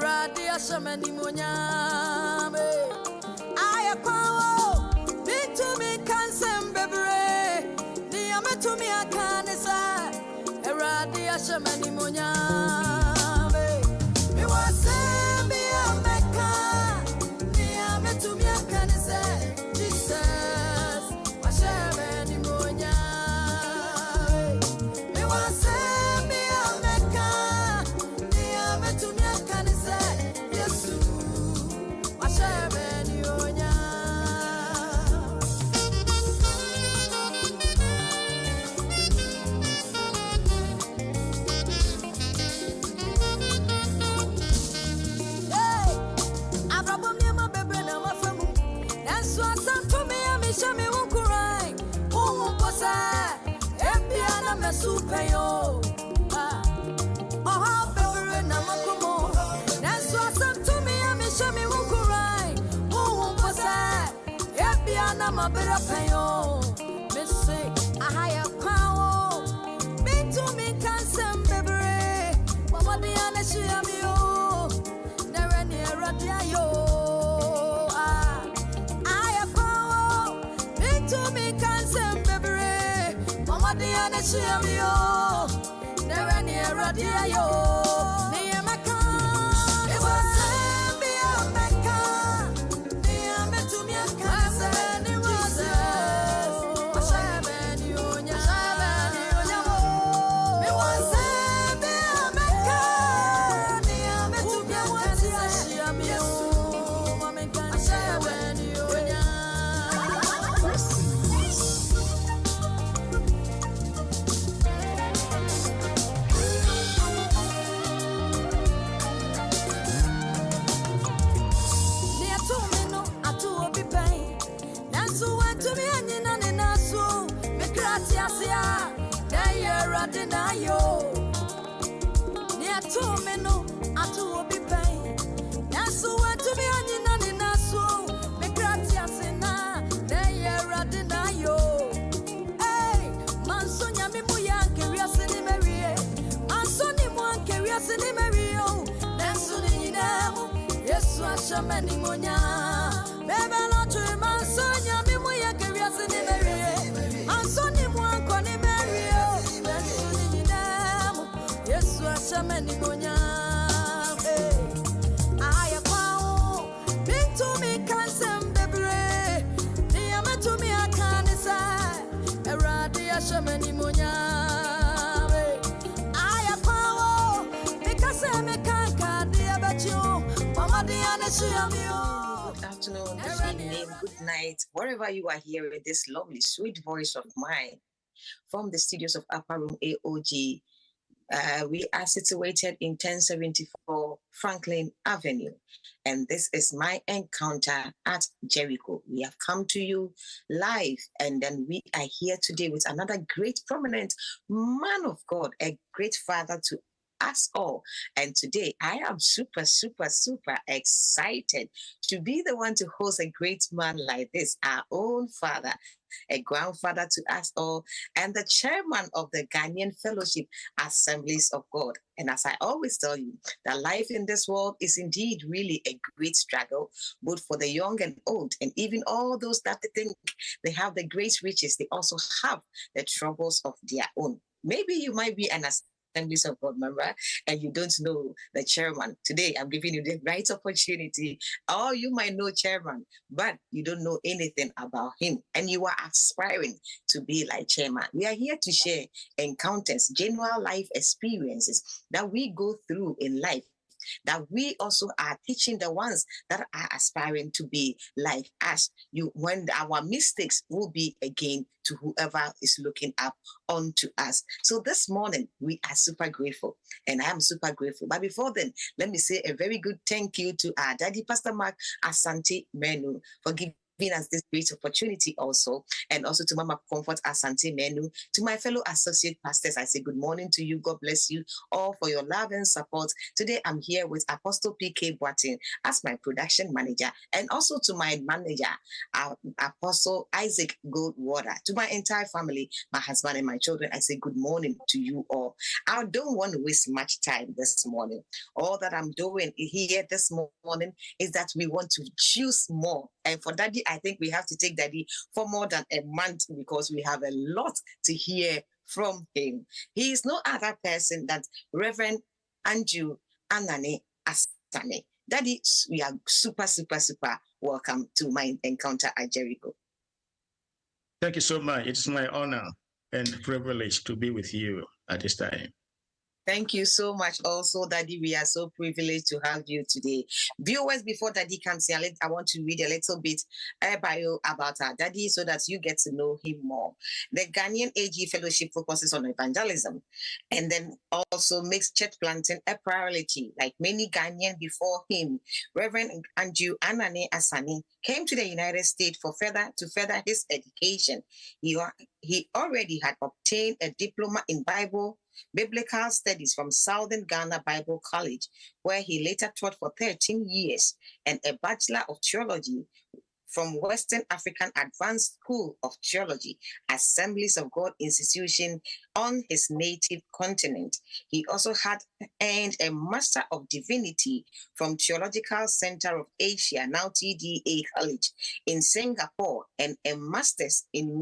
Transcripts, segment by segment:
Eradi Ashamani Munyame. I acquire me to me cansem bebre. Niame to me a canisa. Eradi Ashamani Munyame. Me was me a mecca. Niame to me a canisa. Jesus, Ashamani Munyame. Me was me a mecca. Niame to me a canisa. Yes, Ashamani Munyame. Super yo, baby, na makumo. That's what's up to me. I'm show me who cry. Who was that? Happy and I'm a better payo. Missy, I hire power. Me to me cansem baby. Mama the ana she am yo. Never near radia yo. I have power. Me to me cansem baby. Mama the ana she am yo. Never near radia yo. Near my car. It was be a mecca. Near me to me a casa. It was a Shabani Unya. It was be a mecca. Near me to me a casa. She am yo. Mama can Shabani Unya. Yo, near 2 minutes, I do be pain. That's what to be on in Naso. Me gracias na, Nayara denayo. Hey, Mansonia Mimuya, curiosity Marie. Mansoni one curiosity Mario. Nansuni Namo, yes, Washamani Monia. Baby, not to Mansonia Mimuya, curiosity Marie. Mansoni one Connie Mario. Yes, Washamani Monya. I acquire been to me cansem bebre. Niame to me a canisa. Eradi Ashamani Monya. I acquire because I make a diabetes. Mama Diana Shiamio. Good afternoon, good evening, good night, wherever you are hearing this lovely, sweet voice of mine from the studios of Upper Room AOG. We are situated in 1074 Franklin Avenue, and this is my encounter at Jericho. We have come to you live, and then we are here today with another great, prominent man of God, a great father to us all. And today I am super excited to be the one to host a great man like this, our own father, a grandfather to us all, and the chairman of the Ghanaian Fellowship Assemblies of God. And as I always tell you, that life in this world is indeed really a great struggle, both for the young and old, and even all those that they think they have the great riches, they also have the troubles of their own. Maybe you might be an Assemblies of God member and you don't know the chairman. Today, I'm giving you the right opportunity. Or you might know chairman, but you don't know anything about him and you are aspiring to be like chairman. We are here to share encounters, genuine life experiences that we go through in life, that we also are teaching the ones that are aspiring to be like us. When our mistakes will be again to whoever is looking up onto us. So this morning, we are super grateful, and I am super grateful. But before then, let me say a very good thank you to our daddy, Pastor Mark Asante Menu, for giving us this great opportunity also, and also to Mama Comfort Asante Menu, to my fellow associate pastors. I say good morning to you. God bless you all for your love and support. Today I'm here with Apostle P.K. Boatin as my production manager, and also to my manager, Apostle Isaac Goldwater. To my entire family, my husband and my children, I say good morning to you all. I don't want to waste much time this morning. All that I'm doing here this morning is that we want to choose more. And for Daddy, I think we have to take Daddy for more than a month because we have a lot to hear from him. He is no other person than Reverend Andrew ANANE ASANE. Daddy, we are super welcome to my encounter at Jericho. Thank you so much. It's my honor and privilege to be with you at this time. Thank you so much also, Daddy. We are so privileged to have you today. Viewers, before Daddy comes here, I want to read a little bit bio about our Daddy so that you get to know him more. The Ghanaian AG Fellowship focuses on evangelism and then also makes church planting a priority. Like many Ghanaians before him, Reverend Andrew ANANE ASANE came to the United States to further his education. He already had obtained a diploma in Biblical Studies from Southern Ghana Bible College, where he later taught for 13 years, and a Bachelor of Theology from Western African Advanced School of Theology, Assemblies of God Institution on his native continent. He also had earned a Master of Divinity from Theological Center of Asia, now TDA College, in Singapore, and a Master's in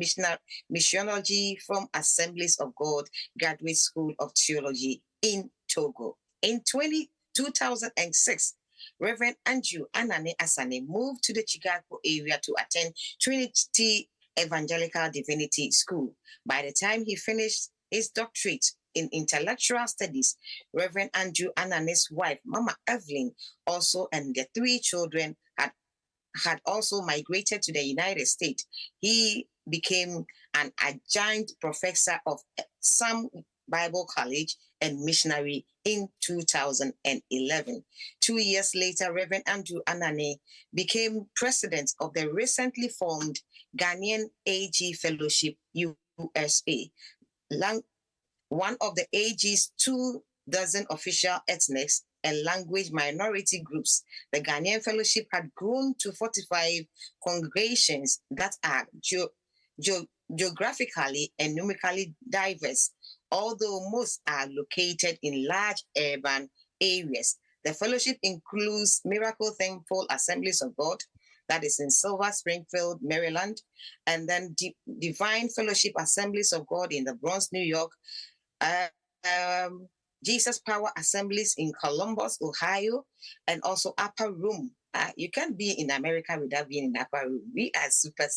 Missiology from Assemblies of God Graduate School of Theology in Togo. In 2006, Reverend Andrew ANANE ASANE moved to the Chicago area to attend Trinity Evangelical Divinity School. By the time he finished his doctorate in intellectual studies, Reverend Andrew ANANE's wife, Mama Evelyn, also and their 3 children had also migrated to the United States. He became an adjunct professor of some Bible College and missionary in 2011. 2 years later, Reverend Andrew ANANE became president of the recently formed Ghanaian AG Fellowship USA, one of the AG's 24 official ethnic and language minority groups. The Ghanaian Fellowship had grown to 45 congregations that are geographically and numerically diverse, although most are located in large urban areas. The fellowship includes Miracle Thankful Assemblies of God, that is in Silver Springfield, Maryland, and then Divine Fellowship Assemblies of God in the Bronx, New York, Jesus Power Assemblies in Columbus, Ohio, and also Upper Room. You can't be in America without being in Upper Room. We are super.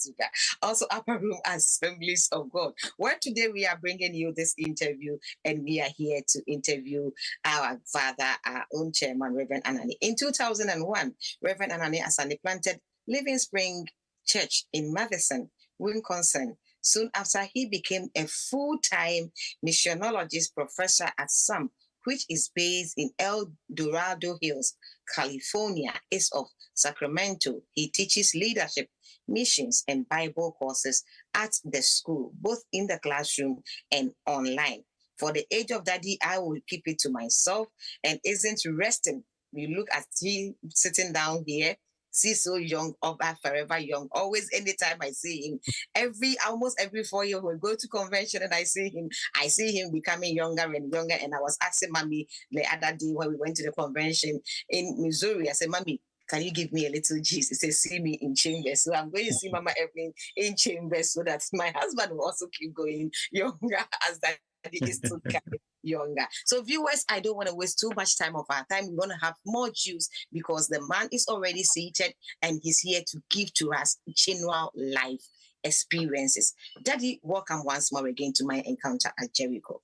Also Upper Room Assemblies of God, where today we are bringing you this interview, and we are here to interview our father, our own chairman, Reverend ANANE. In 2001, Reverend ANANE ASANE planted Living Spring Church in Madison, Wisconsin. Soon after, he became a full-time missionologist professor at SAM, which is based in El Dorado Hills, California, east of Sacramento. He teaches leadership, missions, and Bible courses at the school, both in the classroom and online. For the age of Daddy, I will keep it to myself and isn't resting. You look at him sitting down here, see so young, forever young. Always, anytime I see him, almost every 4 years, we go to convention and I see him becoming younger and younger. And I was asking Mommy the other day when we went to the convention in Missouri, I said, Mommy, can you give me a little gist? He said, see me in chambers. So I'm going to see Mama Evelyn in chambers so that my husband will also keep going younger as Daddy is still coming younger. So viewers, I don't want to waste too much time of our time. We're going to have more juice because the man is already seated and he's here to give to us genuine life experiences. Daddy, welcome once more again to my encounter at Jericho.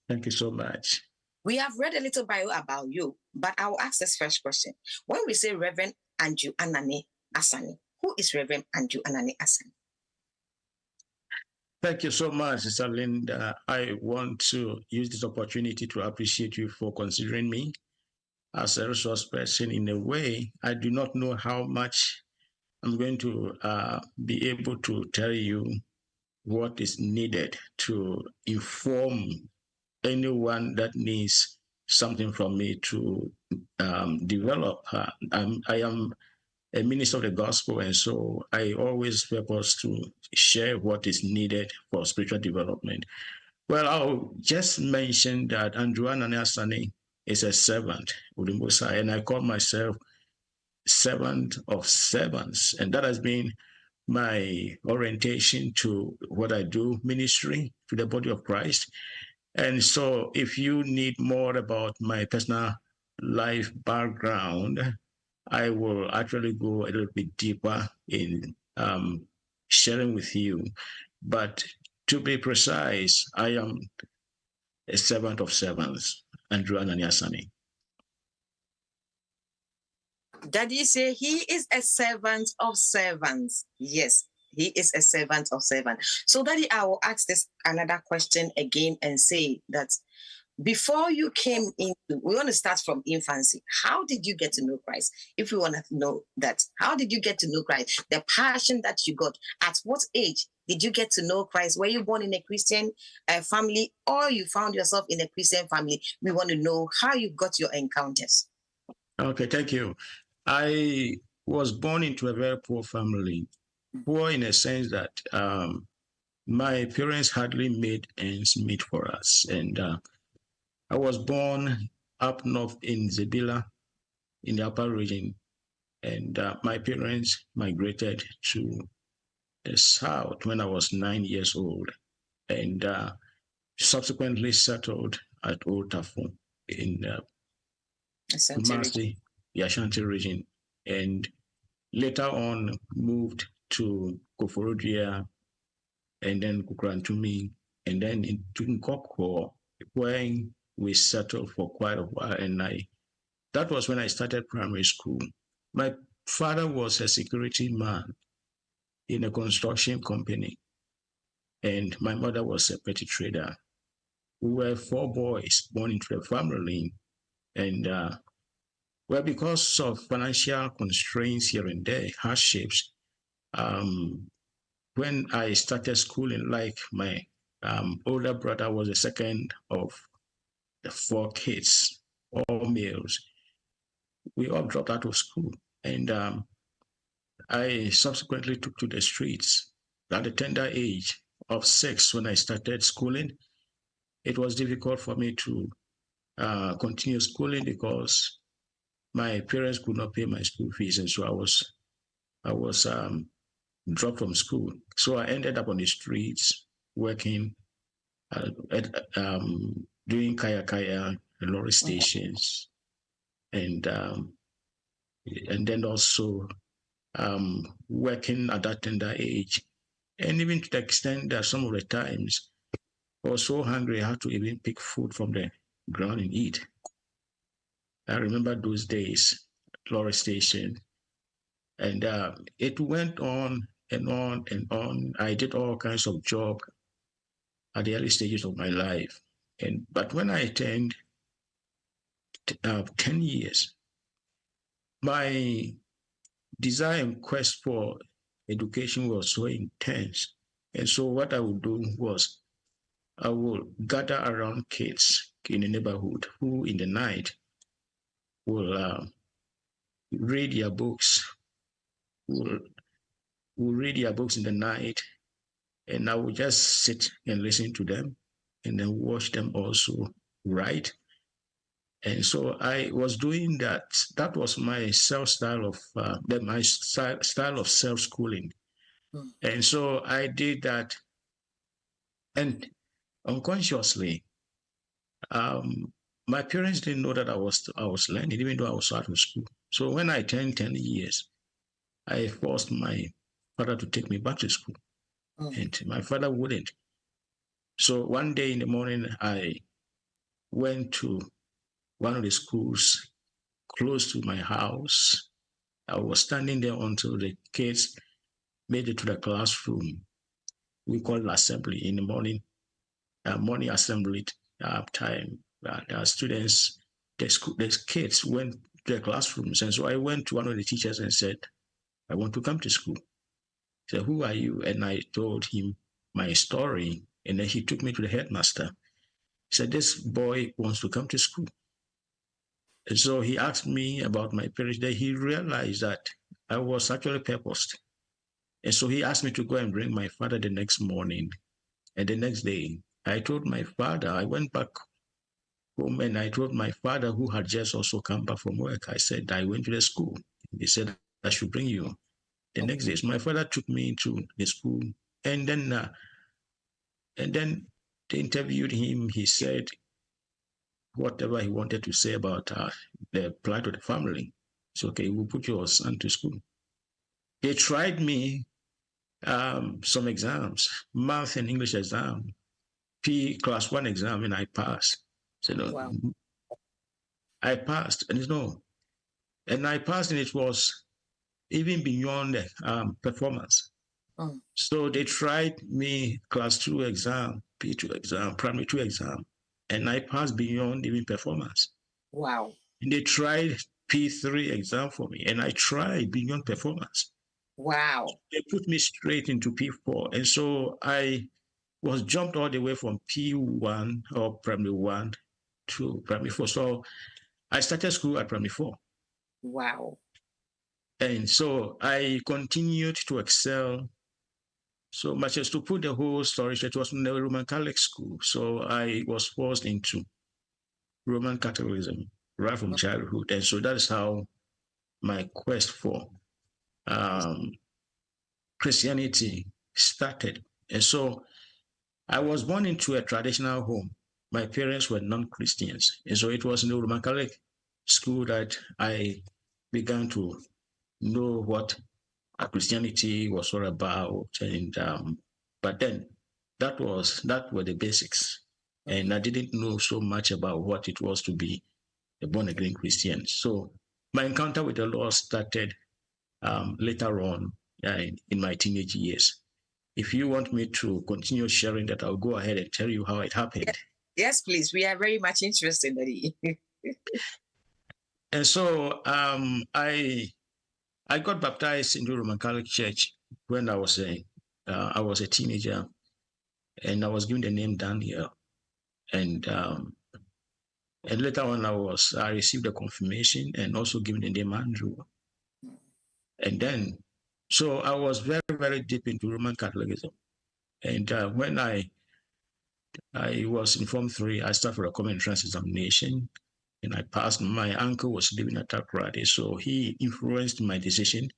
Thank you so much. We have read a little bio about you, but I will ask this first question. When we say Reverend Andrew ANANE ASANE, who is Reverend Andrew ANANE ASANE? Thank you so much, Sister Linda. I want to use this opportunity to appreciate you for considering me as a resource person. In a way, I do not know how much I'm going to be able to tell you what is needed to inform anyone that needs something from me to develop. I am a minister of the gospel, and so I always purpose to share what is needed for spiritual development. Well, I'll just mention that ANANE ASANE is a servant of the Most High, and I call myself servant of servants, and that has been my orientation to what I do, ministry to the body of Christ. And so if you need more about my personal life background, I will actually go a little bit deeper in sharing with you. But to be precise, I am a servant of servants, ANANE ASANE. Daddy say he is a servant of servants. Yes, he is a servant of servants. So, Daddy, I will ask this another question again and say that before you came into, we want to start from infancy. How did you get to know Christ? If we want to know that, how did you get to know Christ? The passion that you got. At what age did you get to know Christ? Were you born in a Christian family, or you found yourself in a Christian family? We want to know how you got your encounters. Okay, thank you. I was born into a very poor family, poor in a sense that my parents hardly made ends meet for us. And I was born up north in Zebila, in the upper region, and my parents migrated to the south when I was 9 years old, and subsequently settled at Old Tafo in Kumasi, the Ashanti region, and later on moved to Koforodua and then Kukrantumi, and then into Nkokwo, where we settled for quite a while. And that was when I started primary school. My father was a security man in a construction company, and my mother was a petty trader. We were 4 boys born into the family, and well, because of financial constraints here and there, hardships, when I started schooling, like my older brother was the second of the 4 kids, all males, we all dropped out of school. And I subsequently took to the streets. At the tender age of 6, when I started schooling, it was difficult for me to continue schooling because my parents could not pay my school fees, and so I was dropped from school. So I ended up on the streets working doing kaya lorry stations, and then also working at that tender age, and even to the extent that some of the times I was so hungry I had to even pick food from the ground and eat. I remember those days, lorry station, and it went on and on and on. I did all kinds of jobs at the early stages of my life, but when I turned 10 years, my desire and quest for education was so intense, and so what I would do was I would gather around kids in the neighborhood who, in the night, will read their books, will read their books in the night, and I would just sit and listen to them and then watch them also write. And so I was doing that. That was my style of self-schooling. And so I did that, and unconsciously, my parents didn't know that I was learning, even though I was out of school. So when I turned 10 years, I forced my father to take me back to school, and my father wouldn't. So one day in the morning, I went to one of the schools close to my house. I was standing there until the kids made it to the classroom. We call it assembly in the morning, morning assembly time. The students, the kids went to the classrooms. And so I went to one of the teachers and said, I want to come to school. He said, who are you? And I told him my story. And then he took me to the headmaster. He said, this boy wants to come to school. And so he asked me about my parents. Then he realized that I was actually purposed. And so he asked me to go and bring my father the next morning. And the next day, I told my father, I went back home and I told my father, who had just also come back from work, I said, I went to the school. They said, I should bring you. The next day, so my father took me into the school. And then they interviewed him. He said whatever he wanted to say about the plight of the family. So, okay, we'll put your son to school. They tried me some exams, math and English exam, P class 1 exam, and I passed. So, no, Wow. I passed, and and I passed, and it was even beyond performance. So they tried me class 2 exam, P2 exam, primary 2 exam, and I passed beyond even performance. Wow. And they tried P3 exam for me, and I tried beyond performance. Wow. They put me straight into P4. And so I was jumped all the way from P1 or primary 1 to primary 4. So I started school at primary 4. Wow. And so I continued to excel so much as to put the whole story. It was in the Roman Catholic school. So I was forced into Roman Catholicism right from childhood. And so that is how my quest for Christianity started. And so I was born into a traditional home. My parents were non-Christians. And so it was in the Roman Catholic school that I began to know what Christianity was all about. And but then that were the basics. And I didn't know so much about what it was to be a born-again Christian. So my encounter with the Lord started later on in my teenage years. If you want me to continue sharing that, I'll go ahead and tell you how it happened. Yes, please. We are very much interested, Daddy. And so I got baptized in the Roman Catholic Church when I was a teenager, and I was given the name Daniel. And later on, I received a confirmation and also given the name Andrew. And then, so I was very, very deep into Roman Catholicism. And when I was in Form 3, I started for a common entrance examination, and I passed. My uncle was living at Takoradi, so he influenced my decision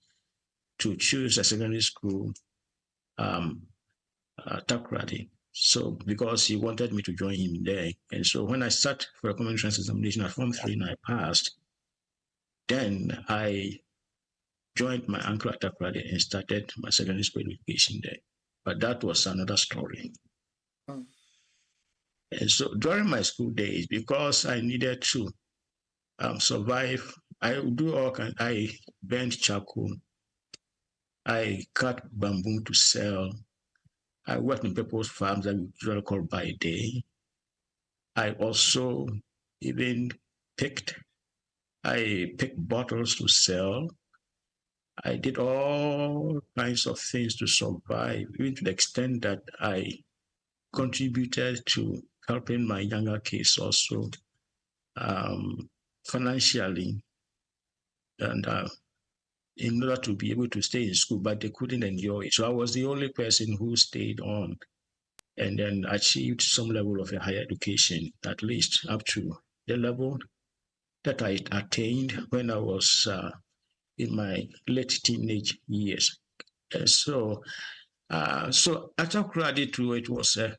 to choose a secondary school, Takoradi. So because he wanted me to join him there. And so when I sat for a common entrance examination at Form 3 and I passed, then I joined my uncle at Takoradi and started my secondary school education there. But that was another story. And so during my school days, because I needed to survive, I would do all kinds. I burned charcoal. I cut bamboo to sell. I worked in people's farms that we usually call by day. I also even picked bottles to sell. I did all kinds of things to survive, even to the extent that I contributed to helping my younger kids also financially, and in order to be able to stay in school, but they couldn't endure it. So I was the only person who stayed on and then achieved some level of a higher education, at least up to the level that I attained when I was in my late teenage years. So after credit to it was a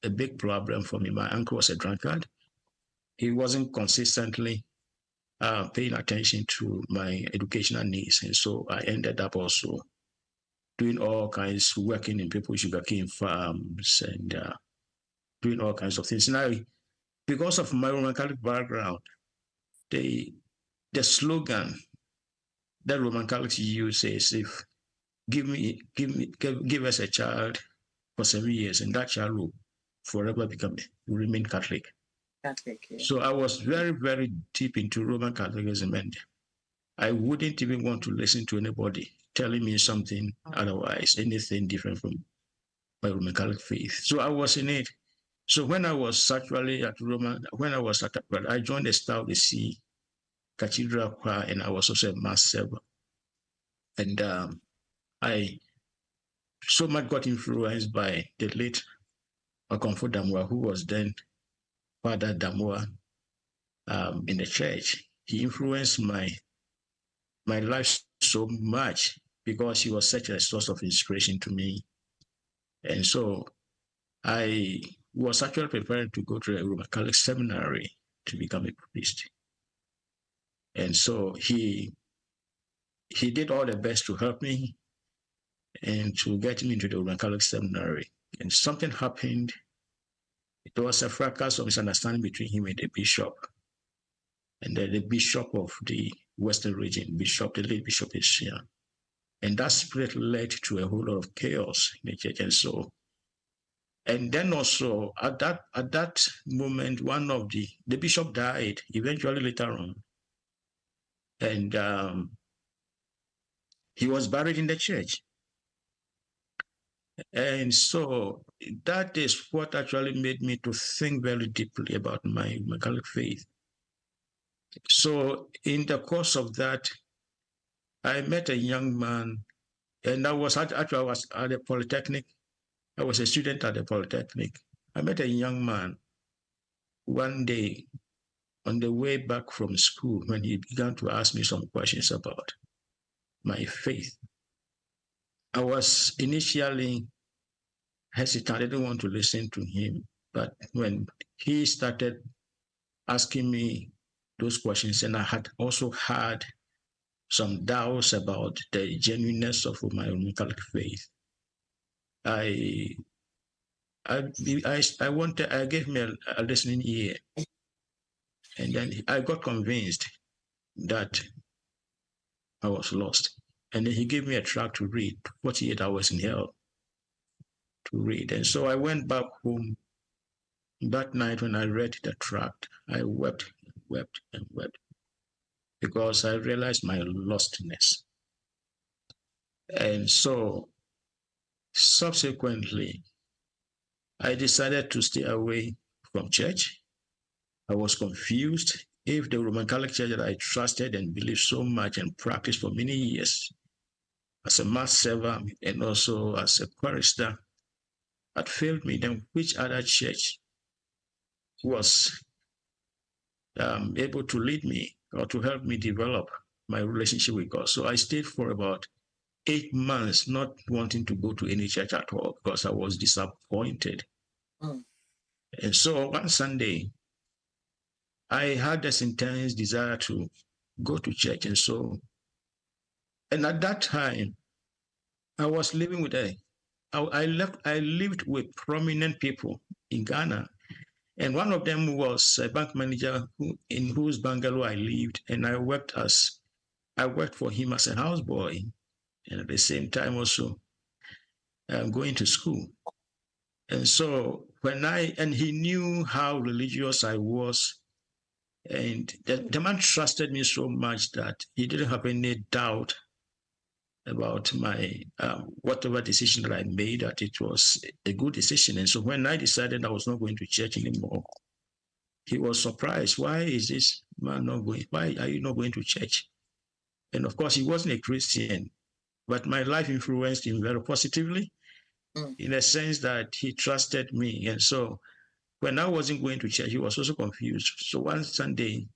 big problem for me. My uncle was a drunkard. He wasn't consistently paying attention to my educational needs. And so I ended up also doing all kinds, working in people's sugarcane farms and doing all kinds of things. Now, because of my Roman Catholic background, the slogan that Roman Catholics use is, if give us a child for 7 years, and that child will forever remain Catholic. Catholic, yeah. So I was very, very deep into Roman Catholicism, and I wouldn't even want to listen to anybody telling me something otherwise, anything different from my Roman Catholic faith. So I was in it. So when I was actually at I joined the Staff of the Sea Cathedral Choir, and I was also a mass server. And I so much got influenced by the late Okomfo Damoah, who was then Father Damoah in the church. He influenced my life so much because he was such a source of inspiration to me. And so I was actually preparing to go to a Roman Catholic seminary to become a priest. And so he did all the best to help me and to get me into the Roman Catholic seminary. And something happened. It was a fracas of misunderstanding between him and the bishop. And the bishop of the Western region, the late Bishop Asia. And that split led to a whole lot of chaos in the church. And so, and then also at that moment, one of the bishop died eventually later on. And he was buried in the church. And so that is what actually made me to think very deeply about my Catholic faith. So in the course of that, I met a young man, and I was at the Polytechnic. I was a student at the Polytechnic. I met a young man one day on the way back from school when he began to ask me some questions about my faith. I was initially hesitant. I didn't want to listen to him. But when he started asking me those questions, and I had also had some doubts about the genuineness of my own Catholic faith, I gave him a listening ear, and then I got convinced that I was lost. And then he gave me a tract to read, 48 Hours in Hell, to read. And so I went back home. That night when I read the tract, I wept and wept and wept because I realized my lostness. And so subsequently, I decided to stay away from church. I was confused if the Roman Catholic Church that I trusted and believed so much and practiced for many years as a mass server and also as a chorister had failed me, then which other church was able to lead me or to help me develop my relationship with God? So I stayed for about 8 months, not wanting to go to any church at all because I was disappointed. And so one Sunday, I had this intense desire to go to church. And at that time, I was living with I lived with prominent people in Ghana. And one of them was a bank manager in whose bungalow I lived. And I worked for him as a houseboy. And at the same time also going to school. And so and he knew how religious I was. And the man trusted me so much that he didn't have any doubt about my whatever decision that I made, that it was a good decision. And so when I decided I was not going to church anymore, he was surprised. Why is this man not going? Why are you not going to church? And of course, he wasn't a Christian, but my life influenced him very positively in a sense that he trusted me. And so when I wasn't going to church, he was also confused. So one Sunday,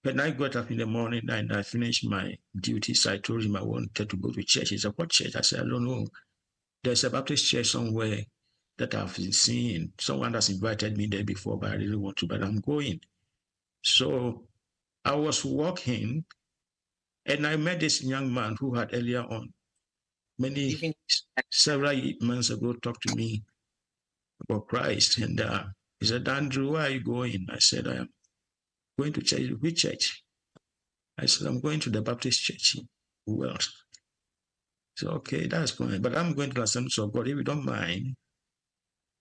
when I got up in the morning and I finished my duties, I told him I wanted to go to church. He said, "What church?" I said, "I don't know. There's a Baptist church somewhere that I've been seeing. Someone has invited me there before, but I didn't want to, but I'm going." So I was walking and I met this young man who had earlier on, several months ago, talked to me about Christ. And he said, "Andrew, where are you going?" I said, "I am going to church." "Which church?" I said, "I'm going to the Baptist church." "Who else?" So, "Okay, that's fine, but I'm going to the Assemblies of God. If you don't mind,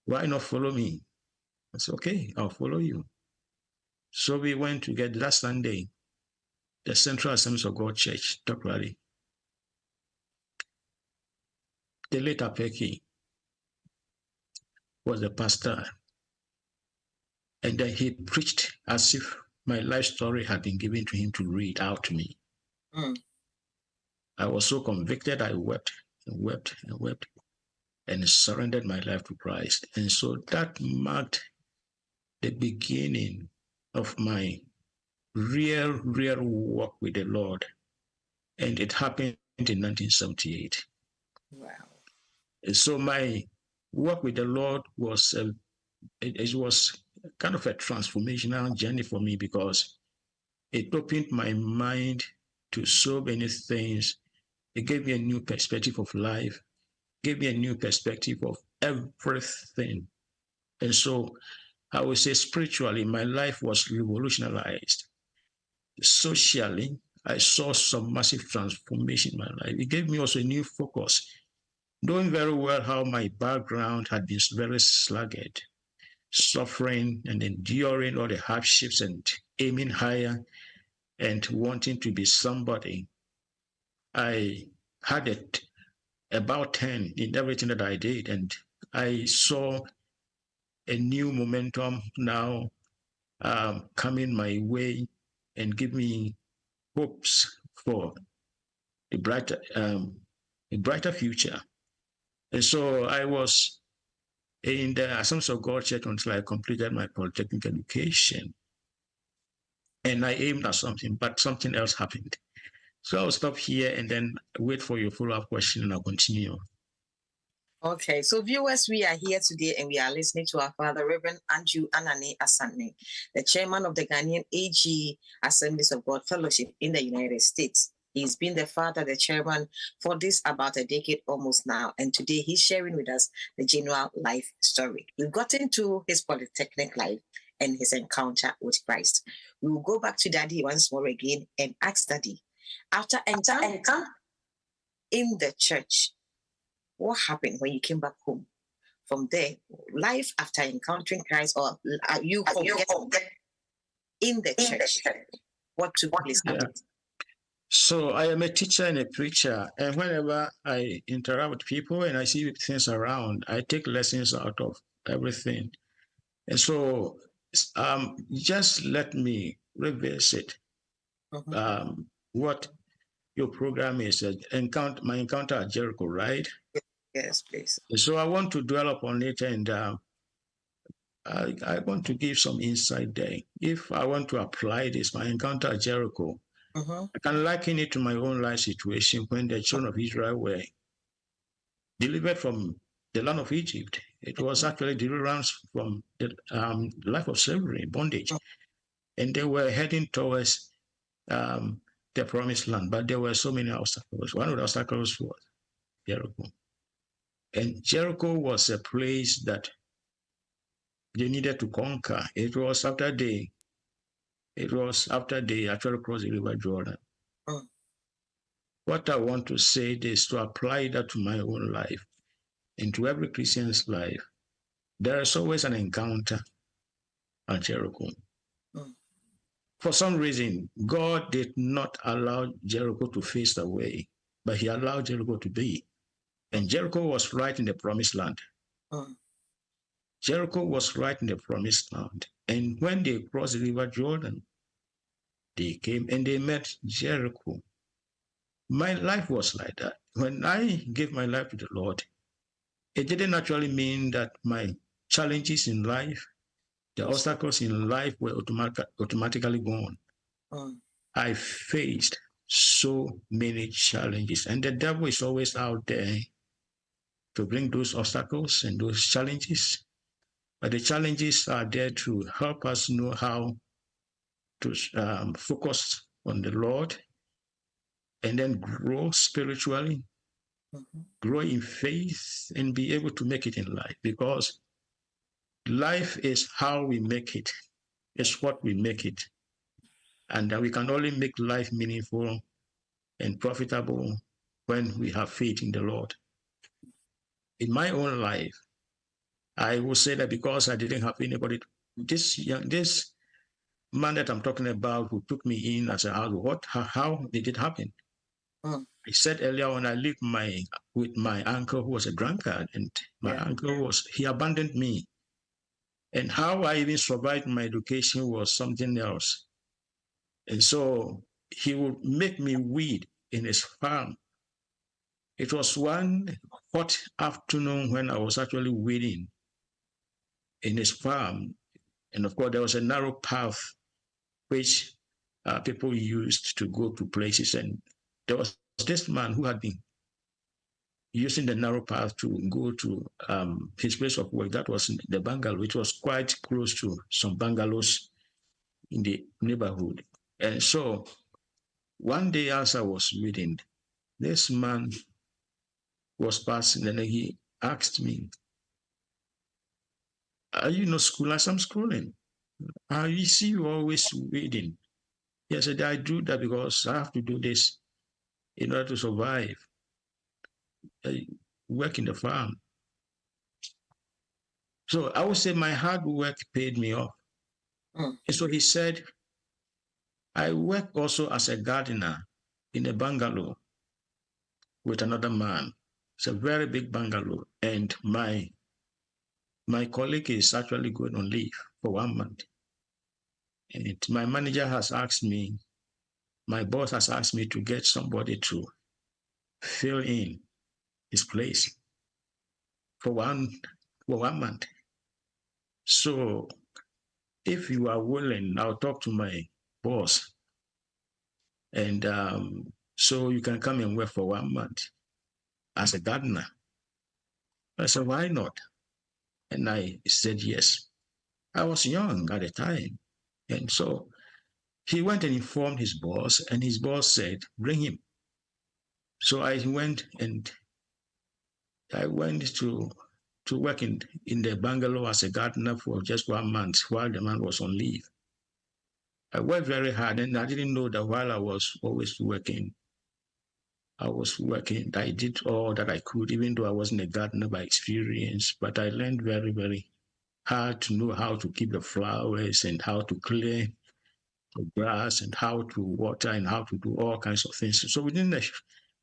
why not follow me?" I said, "Okay, I'll follow you." So we went together that Sunday, the Central Assemblies of God Church, Dokrali. the late Apeki was the pastor, and then he preached as if my life story had been given to him to read out to me. I was so convicted, I wept and wept and wept and surrendered my life to Christ. And so that marked the beginning of my real walk with the Lord. And it happened in 1978. Wow. And so my work with the Lord was, it was kind of a transformational journey for me, because it opened my mind to so many things. It gave me a new perspective of life, gave me a new perspective of everything. And so I would say spiritually, my life was revolutionized. Socially, I saw some massive transformation in my life. It gave me also a new focus, knowing very well how my background had been very sluggard, suffering and enduring all the hardships and aiming higher and wanting to be somebody. I had it about 10 in everything that I did, and I saw a new momentum now coming my way and give me hopes for a brighter future. And so I was in the Assemblies of God Church until I completed my polytechnic education. And I aimed at something, but something else happened. So I'll stop here and then wait for your follow-up question, and I'll continue. Okay, so viewers, we are here today and we are listening to our Father, Reverend Andrew ANANE ASANE, the chairman of the Ghanaian AG Assemblies of God Fellowship in the United States. He's been the father, the chairman for this about a decade almost now. And today he's sharing with us the genuine life story. We've got into his polytechnic life and his encounter with Christ. We will go back to Daddy once more again and ask Daddy, after entering in the church, what happened when you came back home? From there, life after encountering Christ, or you in the church, what took place after? So I am a teacher and a preacher, and whenever I interact with people and I see things around, I take lessons out of everything. And so just let me reverse it. What your program is, my encounter at Jericho, right? Yes, please. So I want to dwell upon it, and I want to give some insight there. If I want to apply this, my encounter at Jericho, I can liken it to my own life situation when the children of Israel were delivered from the land of Egypt. It was actually deliverance from the life of slavery, bondage. And they were heading towards the promised land, but there were so many obstacles. One of the obstacles was Jericho. And Jericho was a place that they needed to conquer. It was after they actually crossed the River Jordan. What I want to say is to apply that to my own life and to every Christian's life. There is always an encounter at Jericho. For some reason, God did not allow Jericho to face the way, but he allowed Jericho to be. And Jericho was right in the promised land. Jericho was right in the promised land. And when they crossed the River Jordan, they came and they met Jericho. My life was like that. When I gave my life to the Lord, it didn't actually mean that my challenges in life, the obstacles in life were automatically gone. I faced so many challenges, and the devil is always out there to bring those obstacles and those challenges. But the challenges are there to help us know how to focus on the Lord and then grow spiritually, grow in faith, and be able to make it in life. Because life is how we make it. It's what we make it. And we can only make life meaningful and profitable when we have faith in the Lord. In my own life, I will say that because I didn't have anybody, this man that I'm talking about who took me in as a house, how did it happen? I said earlier on, I left my with my uncle who was a drunkard, and my uncle he abandoned me. And how I even survived my education was something else. And so he would make me weed in his farm. It was one hot afternoon when I was actually weeding in his farm. And of course, there was a narrow path which people used to go to places. And there was this man who had been using the narrow path to go to his place of work. That was the bungalow, which was quite close to some bungalows in the neighborhood. And so one day as I was reading, this man was passing and he asked me, "Are you not schooling?" I said, "I'm schooling." "You see you always reading." He said, "I do that because I have to do this in order to survive. I work in the farm." So I would say my hard work paid me off. And so he said, "I work also as a gardener in a bungalow with another man. It's a very big bungalow. And my colleague is actually going on leave for 1 month. And my manager has asked me, my boss has asked me to get somebody to fill in his place for one month. So if you are willing, I'll talk to my boss. And so you can come and work for 1 month as a gardener." I said, "Why not?" And I said, yes. I was young at the time. And so he went and informed his boss, and his boss said, "Bring him." So I went to work in the bungalow as a gardener for just 1 month while the man was on leave. I worked very hard, and I didn't know that while I was always working, I did all that I could, even though I wasn't a gardener by experience, but I learned very, very hard to know how to keep the flowers and how to clear the grass and how to water and how to do all kinds of things. So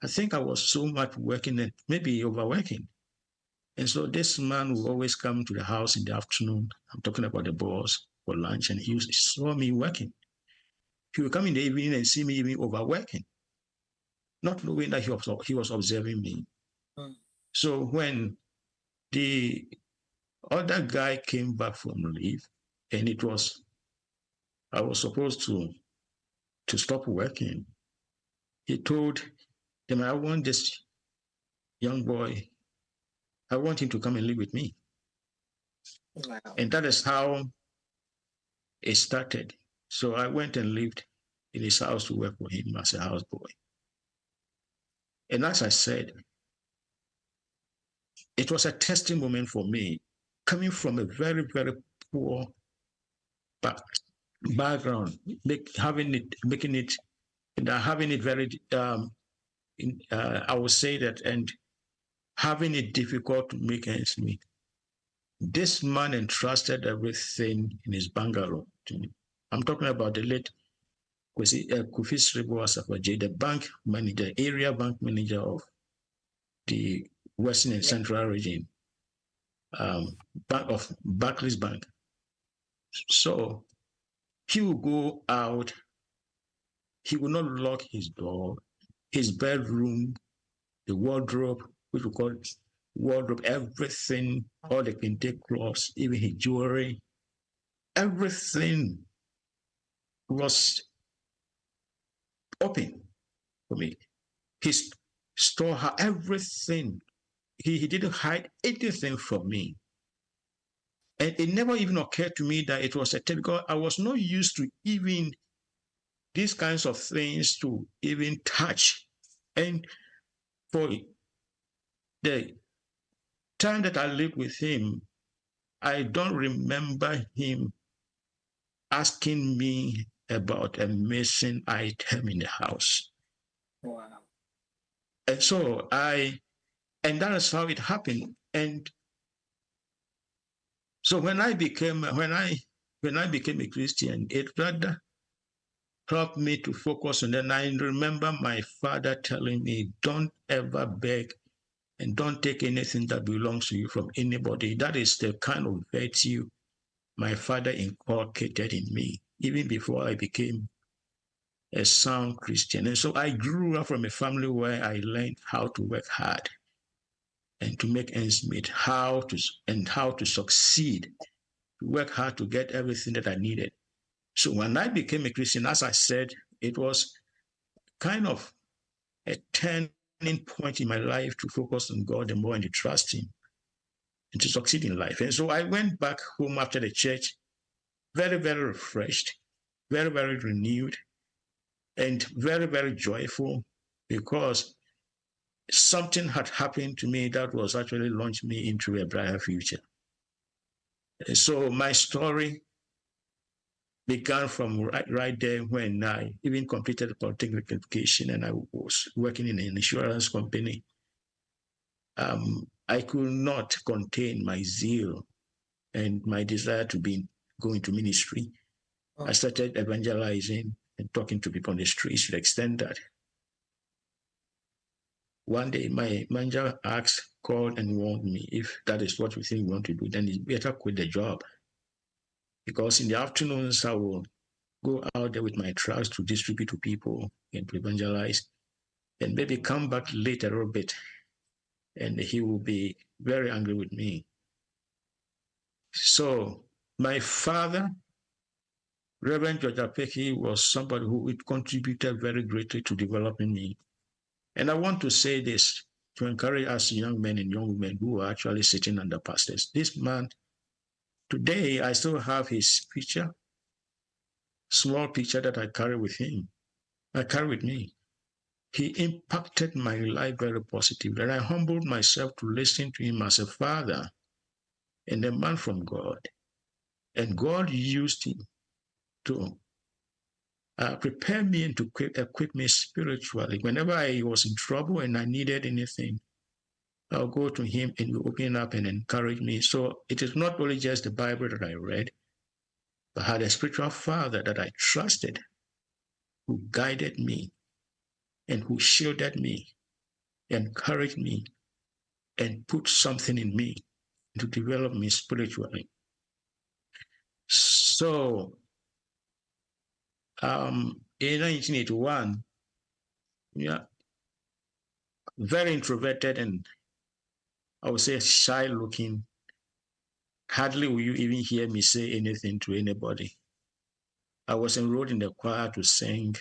I think I was so much working and maybe overworking. And so this man would always come to the house in the afternoon. I'm talking about the boss, for lunch, and he saw me working. He would come in the evening and see me even overworking, not knowing that he was observing me. So when the other guy came back from leave, and I was supposed to stop working, he told them, "I want this young boy, I want him to come and live with me." Wow. And that is how it started. So I went and lived in his house to work for him as a houseboy. And as I said, it was a testing moment for me, coming from a very, very poor background, having it very, I would say that, and having it difficult to make ends meet. This man entrusted everything in his bungalow to me. I'm talking about the late Kofi Sribo Asafaje, the bank manager, area bank manager of the Western and Central region of Barclays Bank. So he would go out, he would not lock his door, his bedroom, the wardrobe, which we call wardrobe, everything, all the kente clothes, even his jewelry, everything was open for me. His store, everything, he didn't hide anything from me. And it never even occurred to me that it was a test, because I was not used to even these kinds of things to even touch. And for the time that I lived with him, I don't remember him asking me about a missing item in the house. Wow. And so and that is how it happened. And so when I became a Christian, it rather helped me to focus on that. And I remember my father telling me, "Don't ever beg and don't take anything that belongs to you from anybody. That is the kind of virtue my father inculcated in me, even before I became a sound Christian. And so I grew up from a family where I learned how to work hard and to make ends meet, how to succeed, to work hard to get everything that I needed. So when I became a Christian, as I said, it was kind of a turning point in my life to focus on God and more and to trust Him and to succeed in life. And so I went back home after the church, very, very refreshed, very, very renewed, and very, very joyful, because something had happened to me that was actually launched me into a brighter future. And so my story began from right there when I even completed a polytechnic education and I was working in an insurance company. I could not contain my zeal and my desire to go into ministry. I started evangelizing and talking to people on the streets to the extent that one day my manager called and warned me, if that is what we think we want to do, then it's better quit the job. Because in the afternoons, I will go out there with my trucks to distribute to people and to evangelize, and maybe come back later a little bit, and he will be very angry with me. So my father, Reverend George Apeki, was somebody who contributed very greatly to developing me. And I want to say this to encourage us young men and young women who are actually sitting under pastors. This man, today I still have his picture, small picture that I carry with him. I carry with me. He impacted my life very positively, and I humbled myself to listen to him as a father and a man from God. And God used him to prepare me and to equip me spiritually. Whenever I was in trouble and I needed anything, I'll go to him and he open up and encourage me. So it is not only just the Bible that I read, but I had a spiritual father that I trusted, who guided me and who shielded me, encouraged me, and put something in me to develop me spiritually. So in 1981, very introverted and I would say shy looking. Hardly will you even hear me say anything to anybody. I was enrolled in the choir to sing,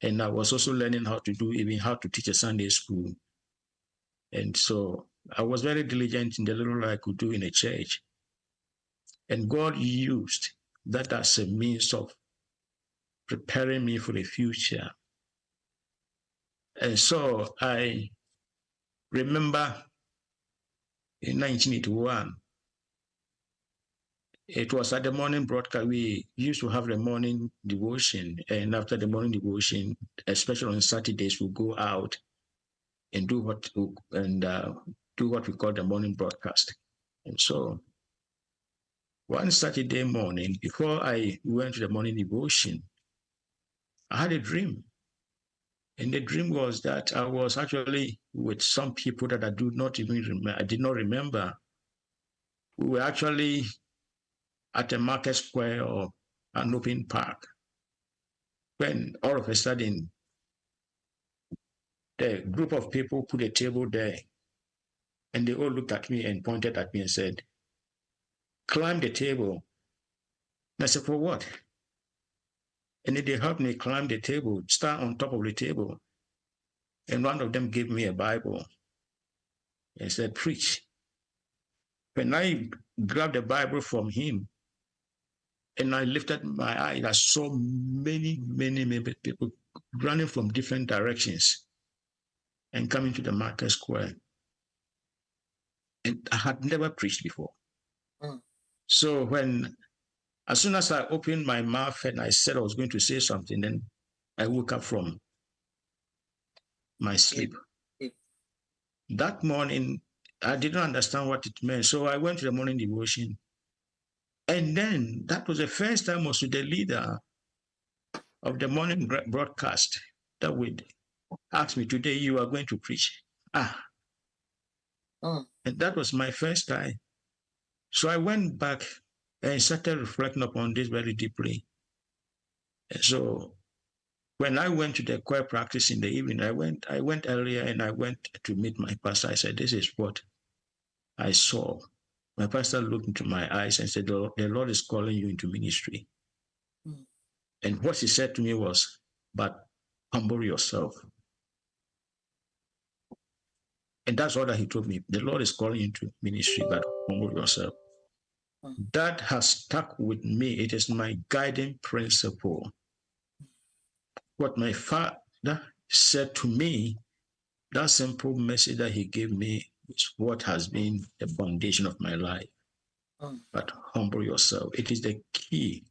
and I was also learning how to teach a Sunday school. And so I was very diligent in the little I could do in a church. And God used that as a means of preparing me for the future. And so I remember in 1981, it was at the morning broadcast. We used to have the morning devotion, and after the morning devotion, especially on Saturdays, we'll go out and do what we call the morning broadcast. And so one Saturday morning, before I went to the morning devotion, I had a dream. And the dream was that I was actually with some people that I did not remember. We were actually at a market square or an open park, when all of a sudden the group of people put a table there, and they all looked at me and pointed at me and said, "Climb the table." And I said, "For what?" And then they helped me climb the table, stand on top of the table. And one of them gave me a Bible and said, "Preach." When I grabbed the Bible from him and I lifted my eyes, I saw many, many, many people running from different directions and coming to the market square. And I had never preached before. So as soon as I opened my mouth and I said I was going to say something, then I woke up from my sleep. That morning, I didn't understand what it meant. So I went to the morning devotion. And then that was the first time also the leader of the morning broadcast that would ask me, "Today you are going to preach." Mm. And that was my first time. So I went back and started reflecting upon this very deeply. And so when I went to the choir practice in the evening, I went earlier and I went to meet my pastor. I said, this is what I saw. My pastor looked into my eyes and said, the Lord is calling you into ministry. Mm. And what he said to me was, but humble yourself. And that's all that he told me. The Lord is calling you into ministry, but humble yourself. Mm. That has stuck with me. It is my guiding principle. What my father said to me, that simple message that he gave me, is what has been the foundation of my life. Mm. But humble yourself. It is the key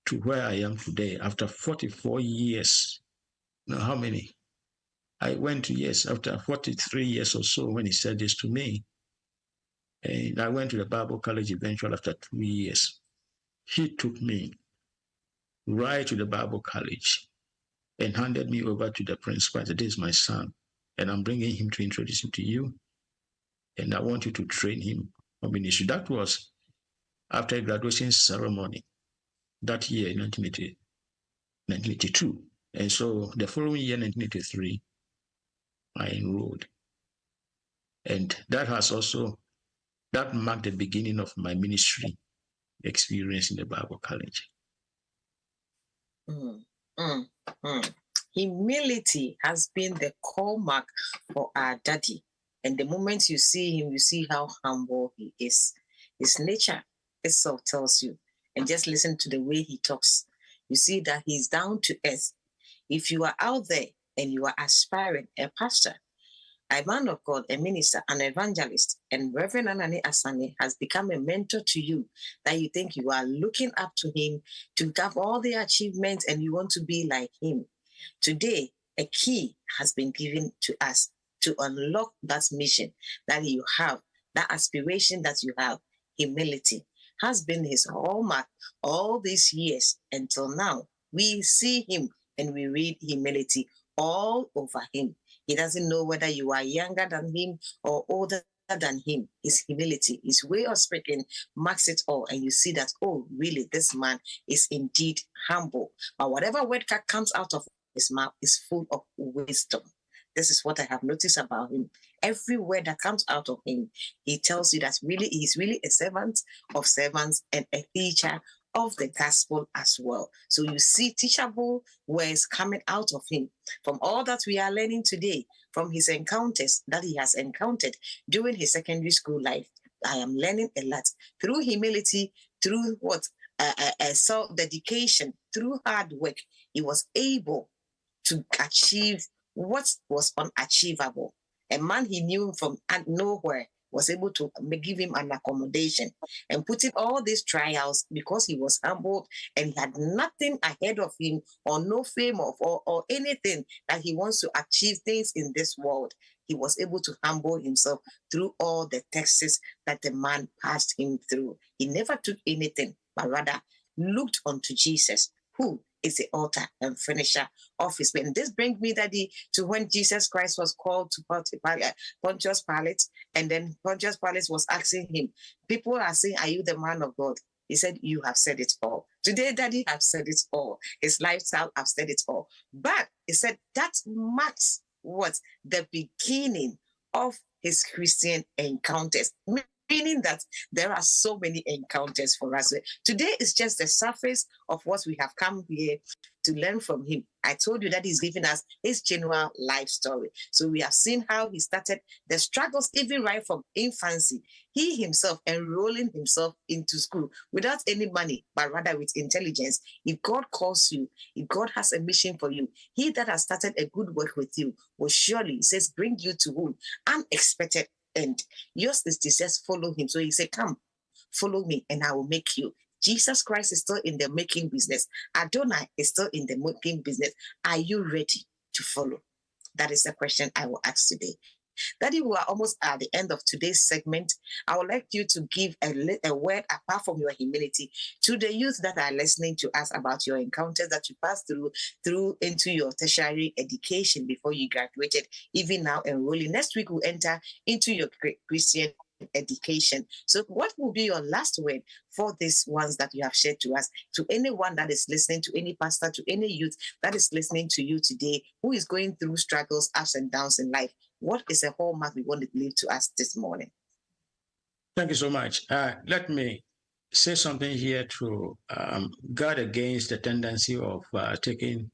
to where I am today after 44 years. Now, how many? I went to, yes, after 43 years or so when he said this to me. And I went to the Bible college eventually after 2 years. He took me right to the Bible college and handed me over to the principal. I said, this is my son, and I'm bringing him to introduce him to you, and I want you to train him for ministry. That was after a graduation ceremony that year, 1982. And so the following year, 1983, I enrolled. And that marked the beginning of my ministry experience in the Bible college. Mm. Mm. Mm. Humility has been the core mark for our daddy. And the moment you see him, you see how humble he is. His nature itself tells you. And just listen to the way he talks. You see that he's down to earth. If you are out there and you are aspiring a pastor, a man of God, a minister, an evangelist, and Reverend ANANE ASANE has become a mentor to you, that you think you are looking up to him to have all the achievements and you want to be like him. Today, a key has been given to us to unlock that mission that you have, that aspiration that you have. Humility has been his hallmark all these years until now. We see him and we read humility all over him. He doesn't know whether you are younger than him or older than him. His humility, his way of speaking marks it all. And you see that, oh, really, this man is indeed humble. But whatever word comes out of his mouth is full of wisdom. This is what I have noticed about him. Every word that comes out of him, he tells you that really he's really a servant of servants and a teacher of the gospel as well. So you see teachable words coming out of him from all that we are learning today, from his encounters that he has encountered during his secondary school life. I am learning a lot through humility, through self-dedication, through hard work. He was able to achieve what was unachievable. A man he knew from nowhere was able to give him an accommodation and put in all these trials because he was humbled and he had nothing ahead of him or no fame or anything that he wants to achieve things in this world. He was able to humble himself through all the tests that the man passed him through. He never took anything, but rather looked unto Jesus, who is the author and finisher of his faith. And this brings me, Daddy, to when Jesus Christ was called to Pontius Pilate, and then Pontius Pilate was asking him, people are saying, are you the man of God? He said, you have said it all. Today, Daddy have said it all. His lifestyle have said it all. But he said that marks what? The beginning of his Christian encounters. Meaning that there are so many encounters for us. Today is just the surface of what we have come here to learn from him. I told you that he's giving us his genuine life story. So we have seen how he started the struggles even right from infancy. He himself enrolling himself into school without any money, but rather with intelligence. If God calls you, if God has a mission for you, he that has started a good work with you will surely, he says, bring you to whom? Unexpected end. Yours is to just follow him. So he said, come, follow me and I will make you. Jesus Christ is still in the making business. Adonai is still in the making business. Are you ready to follow? That is the question I will ask today. Daddy, we are almost at the end of today's segment. I would like you to give a word apart from your humility to the youth that are listening to us about your encounters that you passed through into your tertiary education before you graduated, even now enrolling. Next week, we'll enter into your Christian education. So what will be your last word for these ones that you have shared to us, to anyone that is listening, to any pastor, to any youth that is listening to you today, who is going through struggles, ups and downs in life? What is a hallmark we want to leave to us this morning? Thank you so much. Let me say something here to guard against the tendency of taking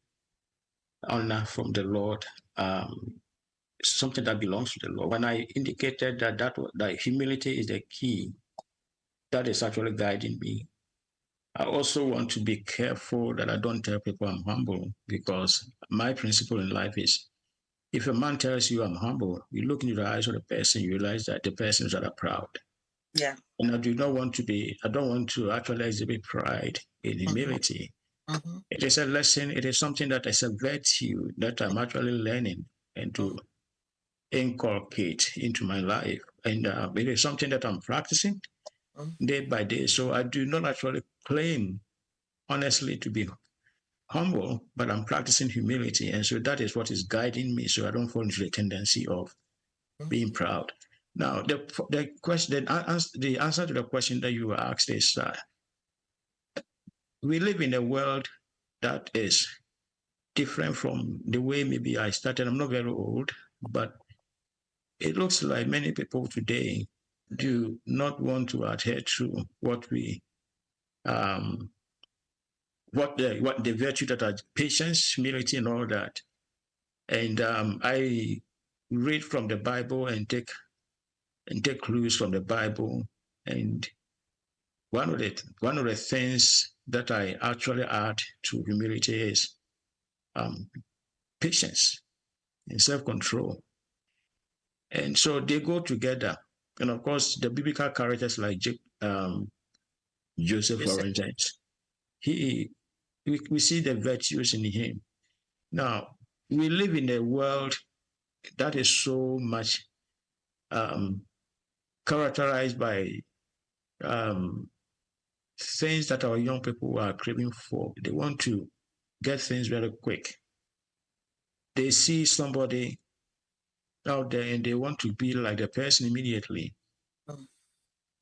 honor from the Lord, something that belongs to the Lord. When I indicated that humility is the key, that is actually guiding me. I also want to be careful that I don't tell people I'm humble, because my principle in life is, if a man tells you I'm humble, you look into the eyes of the person, you realize that the person is rather proud. Yeah. And I don't want to actually exhibit pride in humility. Mm-hmm. It is a lesson, it is something that is a virtue that I'm actually learning and to inculcate into my life. And it is something that I'm practicing day by day. So I do not actually claim, honestly, to be humble, but I'm practicing humility. And so that is what is guiding me, so I don't fall into the tendency of being proud. Now, the answer to the question that you asked is, we live in a world that is different from the way maybe I started. I'm not very old, but it looks like many people today do not want to adhere to what the virtue that are patience, humility, and all that. And I read from the Bible and take clues from the Bible. And one of the things that I actually add to humility is patience and self-control. And so they go together. And of course, the biblical characters like Joseph, for instance, we see the virtues in him. Now, we live in a world that is so much characterized by things that our young people are craving for. They want to get things very quick. They see somebody out there and they want to be like the person immediately.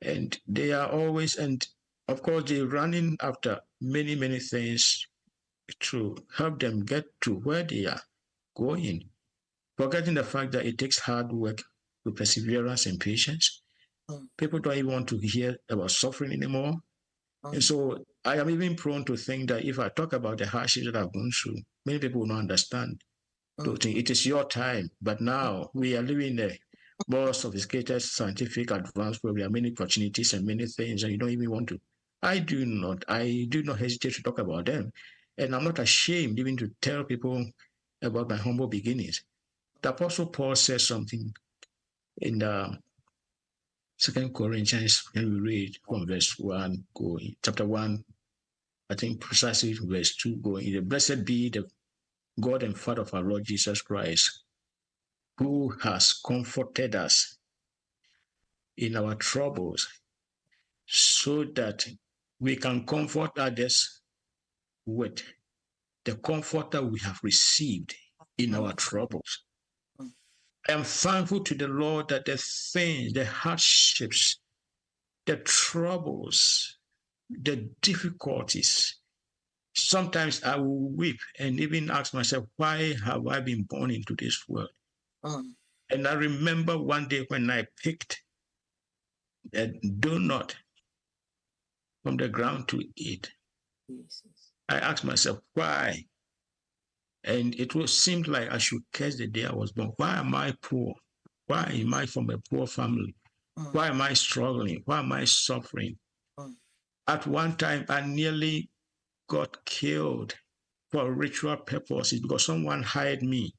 And they are always, and of course, they're running after many, many things to help them get to where they are going, forgetting the fact that it takes hard work with perseverance and patience. People don't even want to hear about suffering anymore. And so I am even prone to think that if I talk about the hardships that I've gone through, many people will not understand. Don't think it is your time, but now we are living in a more sophisticated, scientific, advanced where we have many opportunities and many things, and you don't even want to. I do not hesitate to talk about them. And I'm not ashamed even to tell people about my humble beginnings. The Apostle Paul says something in 2 Corinthians, when we read from verse 1 going, chapter 1, I think precisely verse 2 going, blessed be the God and Father of our Lord Jesus Christ, who has comforted us in our troubles, so that we can comfort others with the comfort that we have received in our troubles. I am thankful to the Lord that the things, the hardships, the troubles, the difficulties, sometimes I will weep and even ask myself, why have I been born into this world? And I remember one day when I picked a donut from the ground to eat. I asked myself, why? And it seemed like I should curse the day I was born. Why am I poor? Why am I from a poor family? Why am I struggling? Why am I suffering? At one time, I nearly got killed for ritual purposes because someone hired me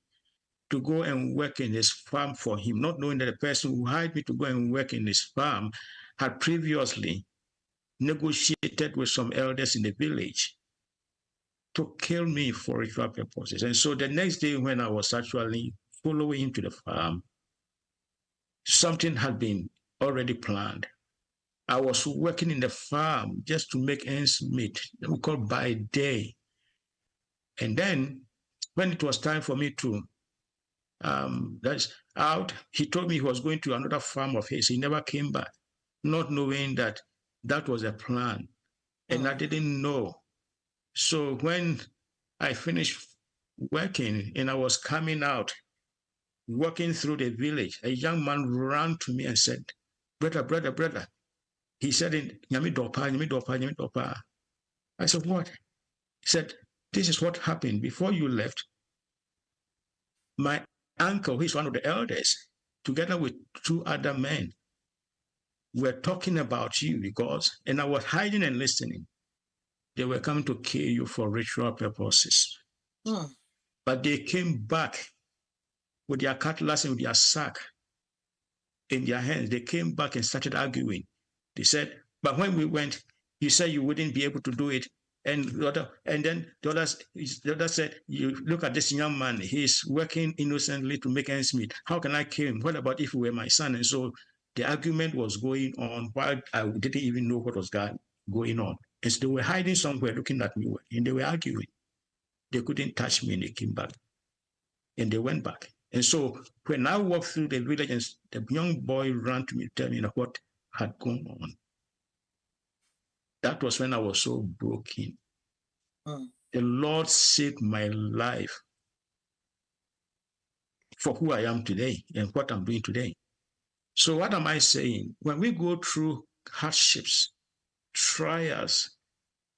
to go and work in his farm for him, not knowing that the person who hired me to go and work in his farm had previously negotiated with some elders in the village to kill me for ritual purposes. And so the next day when I was actually following him to the farm, something had been already planned. I was working in the farm just to make ends meet, we call by day. And then when it was time for me to that's out, he told me he was going to another farm of his. He never came back, not knowing that that was a plan. And I didn't know. So when I finished working and I was coming out, walking through the village, a young man ran to me and said, brother. He said, Nyami dopa. I said, what? He said, this is what happened. Before you left, my uncle, who is one of the elders, together with two other men, were talking about you and I was hiding and listening. They were coming to kill you for ritual purposes. But they came back with their cutlass and with their sack in their hands. They came back and started arguing. They said, but when we went, you said you wouldn't be able to do it. And then the other said, you look at this young man, he's working innocently to make ends meet. How can I kill him? What about if he were my son? And so the argument was going on while I didn't even know what was going on. And so they were hiding somewhere looking at me, and they were arguing. They couldn't touch me, and they came back. And they went back. And so when I walked through the village, and the young boy ran to me to tell me what had gone on. That was when I was so broken. The Lord saved my life for who I am today and what I'm doing today. So what am I saying? When we go through hardships, trials,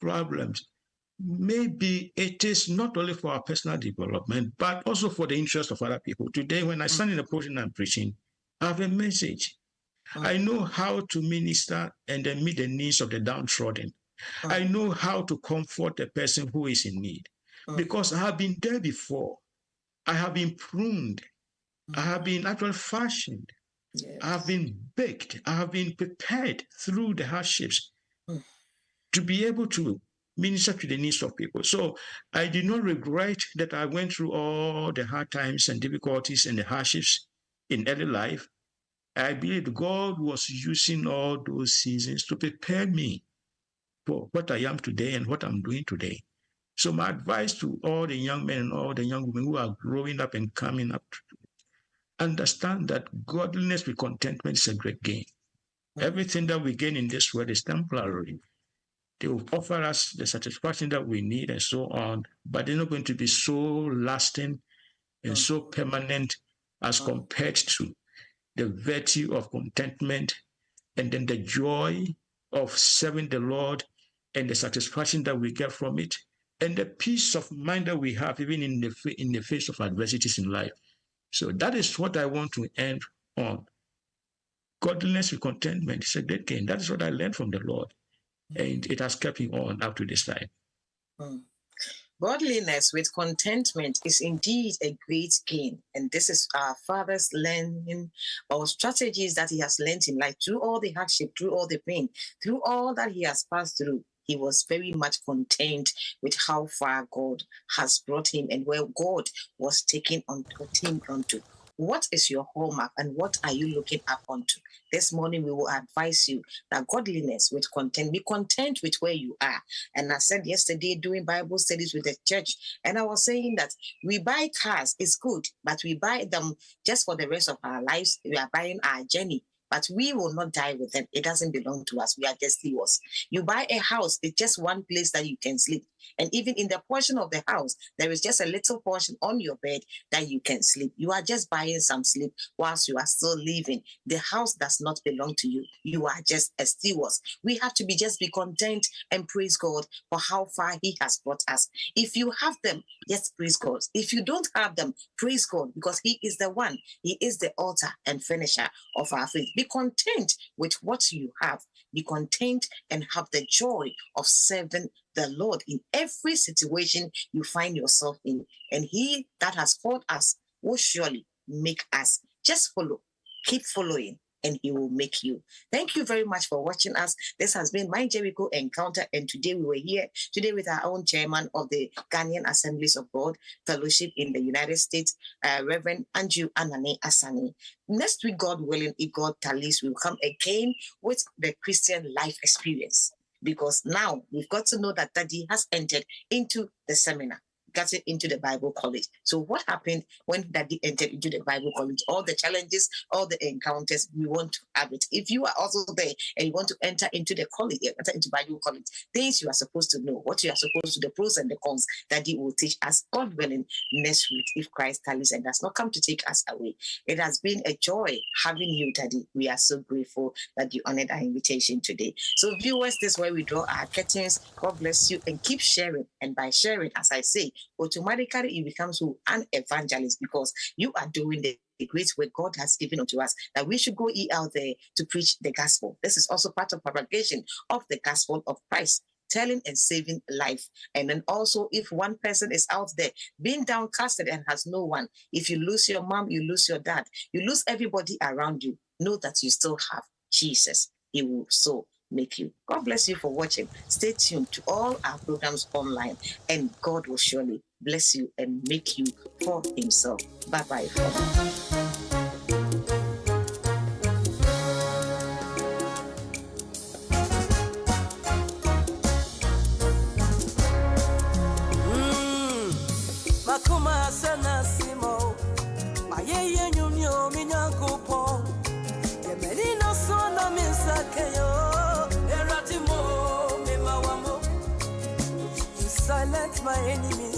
problems, maybe it is not only for our personal development, but also for the interest of other people. Today, when I stand in the podium and preaching, I have a message. I know how to minister and then meet the needs of the downtrodden. I know how to comfort the person who is in need because I have been there before. I have been pruned. I have been actually fashioned. Yes. I have been baked. I have been prepared through the hardships to be able to minister to the needs of people. So I did not regret that I went through all the hard times and difficulties and the hardships in early life. I believe God was using all those seasons to prepare me for what I am today and what I'm doing today. So my advice to all the young men and all the young women who are growing up and coming up, understand that godliness with contentment is a great gain. Everything that we gain in this world is temporary. They will offer us the satisfaction that we need and so on, but they're not going to be so lasting and so permanent as compared to the virtue of contentment and then the joy of serving the Lord and the satisfaction that we get from it and the peace of mind that we have even in the face of adversities in life. So that is what I want to end on. Godliness with contentment is a great gain. That is what I learned from the Lord. And it has kept me on up to this time. Godliness with contentment is indeed a great gain. And this is our Father's learning or strategies that he has learned in life through all the hardship, through all the pain, through all that he has passed through. He was very much content with how far God has brought him and where God was taking him onto. What is your hallmark and what are you looking up onto? This morning, we will advise you that godliness with content, be content with where you are. And I said yesterday doing Bible studies with the church, and I was saying that we buy cars, it's good, but we buy them just for the rest of our lives. We are buying our journey. But we will not die with them. It doesn't belong to us. We are just stewards. You buy a house, it's just one place that you can sleep. And even in the portion of the house, there is just a little portion on your bed that you can sleep. You are just buying some sleep whilst you are still living. The house does not belong to you. You are just a steward. We have to just be content and praise God for how far he has brought us. If you have them, yes, praise God. If you don't have them, praise God, because he is the one. He is the author and finisher of our faith. Be content with what you have. Be content and have the joy of serving the Lord in every situation you find yourself in. And he that has called us will surely make us. Just follow. Keep following. and he will make you. Thank you very much for watching us. This has been my Jericho encounter, and today we were here today with our own chairman of the Ghanaian Assemblies of God Fellowship in the United States, Reverend Andrew ANANE ASANE. Next week, God willing, if God tallies, we'll come again with the Christian life experience, because now we've got to know that Daddy has entered into the seminar, got it into the Bible college. So what happened when Daddy entered into the Bible college? All the challenges, all the encounters, we want to have it. If you are also there and you want to enter into the college, enter into Bible college, things you are supposed to know, what you are supposed to, the pros and the cons, Daddy will teach us, God willing, next week, if Christ tallies and does not come to take us away. It has been a joy having you, Daddy. We are so grateful that you honored our invitation today. So viewers, this is where we draw our curtains. God bless you, and keep sharing. And by sharing, as I say, automatically you become an evangelist, because you are doing the great work God has given unto us, that we should go out there to preach the gospel. This is also part of propagation of the gospel of Christ, telling and saving life. And then also, if one person is out there being downcasted and has no one, if you lose your mom, you lose your dad, you lose everybody around you, know that you still have Jesus. He will so make you. God bless you for watching. Stay tuned to all our programs online, and God will surely bless you and make you for himself. Bye-bye. Makuma sana simo, mayeye nyumyo minyankupo, yemelina sona minsakeyo. Silence my enemy.